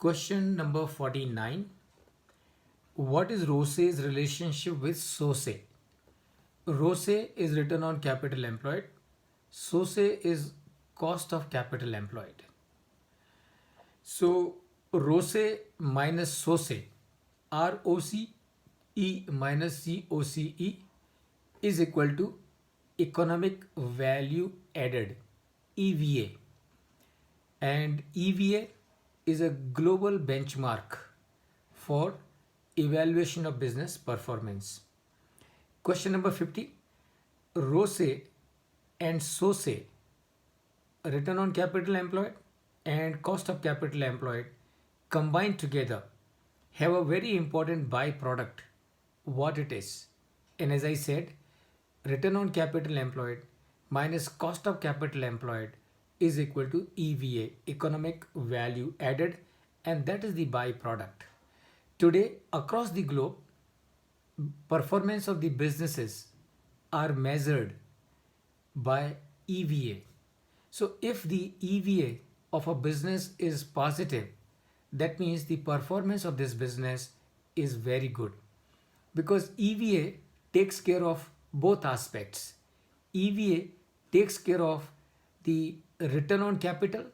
Question number 49. What is ROCE's relationship with SOCE? ROCE is return on capital employed. SOCE is cost of capital employed. So ROCE minus SOCE, ROCE minus COCE is equal to economic value added, EVA. And EVA is a global benchmark for evaluation of business performance. Question number 50. ROCE and SOCE, return on capital employed and cost of capital employed, combined together have a very important byproduct, what it is. And as I said, return on capital employed minus cost of capital employed is equal to EVA, economic value added, and that is the byproduct. Today, across the globe, performance of the businesses are measured by EVA. So if the EVA of a business is positive, that means the performance of this business is very good, because EVA takes care of both aspects. EVA takes care of the return on capital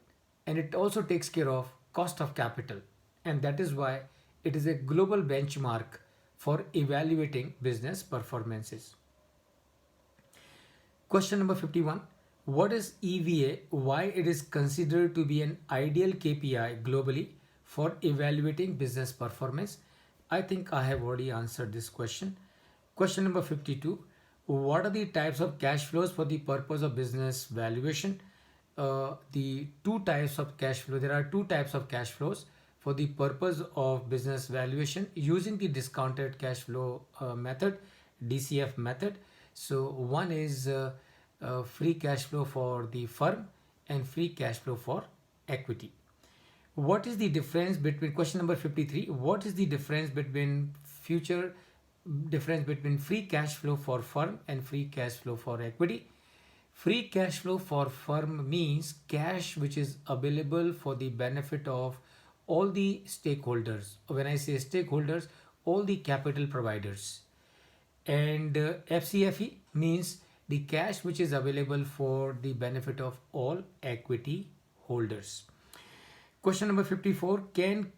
and it also takes care of cost of capital, and that is why it is a global benchmark for evaluating business performances. Question number 51. What is EVA? Why it is considered to be an ideal KPI globally for evaluating business performance? I think I have already answered this question. Question number 52. What are the types of cash flows for the purpose of business valuation? The two types of cash flow. There are two types of cash flows for the purpose of business valuation using the discounted cash flow method, DCF method. So one is free cash flow for the firm and free cash flow for equity. What is the difference between, question number 53, what is the difference between free cash flow for firm and free cash flow for equity? Free cash flow for firm means cash which is available for the benefit of all the stakeholders. When I say stakeholders, all the capital providers. And FCFE means the cash which is available for the benefit of all equity holders. Question number 54. Can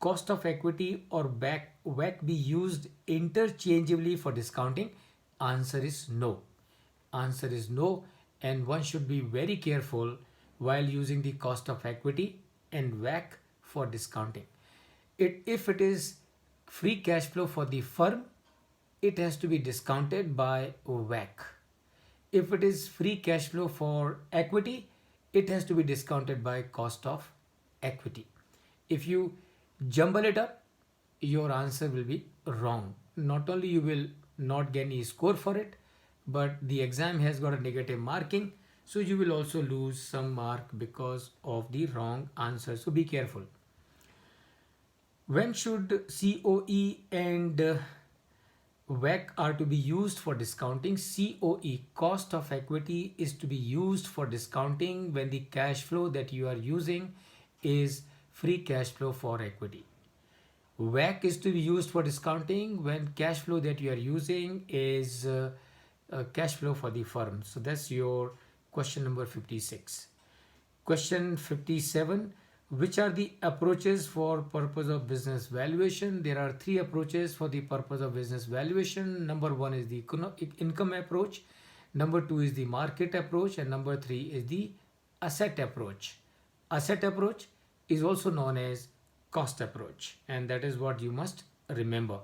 cost of equity or WACC be used interchangeably for discounting? Answer is no. Answer is no, and one should be very careful while using the cost of equity and WACC for discounting. If it is free cash flow for the firm, it has to be discounted by WACC. If it is free cash flow for equity, it has to be discounted by cost of equity. If you jumble it up, your answer will be wrong. Not only you will not get any score for it, but the exam has got a negative marking, so you will also lose some mark because of the wrong answer. So be careful. When should COE and WACC are to be used for discounting? COE, cost of equity, is to be used for discounting when the cash flow that you are using is free cash flow for equity. WACC is to be used for discounting when cash flow that you are using is cash flow for the firm. So that's your question number 56. Question 57. Which are the approaches for purpose of business valuation? There are three approaches for the purpose of business valuation. Number one is the income approach. Number two is the market approach. And number three is the asset approach. Asset approach is also known as cost approach, and that is what you must remember.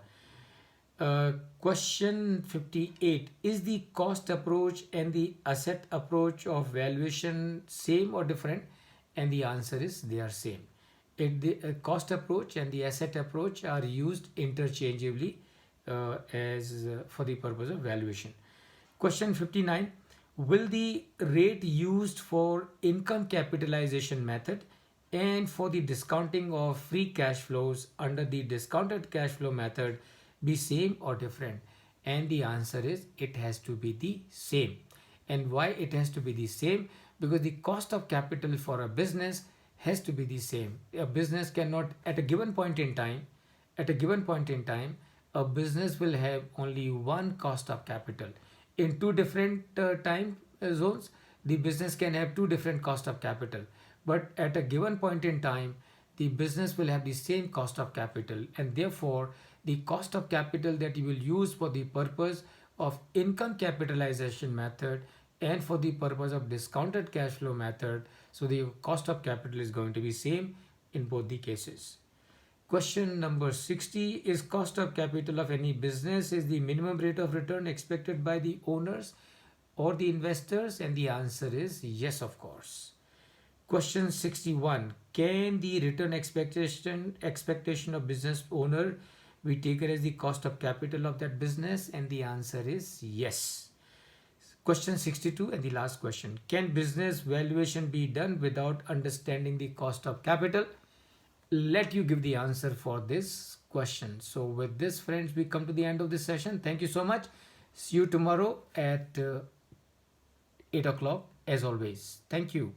Question 58. Is the cost approach and the asset approach of valuation same or different? And the answer is they are same. The cost approach and the asset approach are used interchangeably for the purpose of valuation. Question 59. Will the rate used for income capitalization method and for the discounting of free cash flows under the discounted cash flow method be same or different? And the answer is it has to be the same. And why it has to be the same? Because the cost of capital for a business has to be the same. A business cannot, at a given point in time, at a given point in time, a business will have only one cost of capital. In two different time zones, the business can have two different cost of capital. But at a given point in time, the business will have the same cost of capital, and therefore the cost of capital that you will use for the purpose of income capitalization method and for the purpose of discounted cash flow method, so the cost of capital is going to be same in both the cases. Question number 60 is cost of capital of any business is the minimum rate of return expected by the owners or the investors, and the answer is yes, of course. Question 61, can the return expectation of business owner be taken as the cost of capital of that business, and the answer is yes. Question 62 and the last question, can business valuation be done without understanding the cost of capital? Let you give the answer for this question. So with this, friends, we come to the end of this session. Thank you so much. See you tomorrow at 8 o'clock as always. Thank you.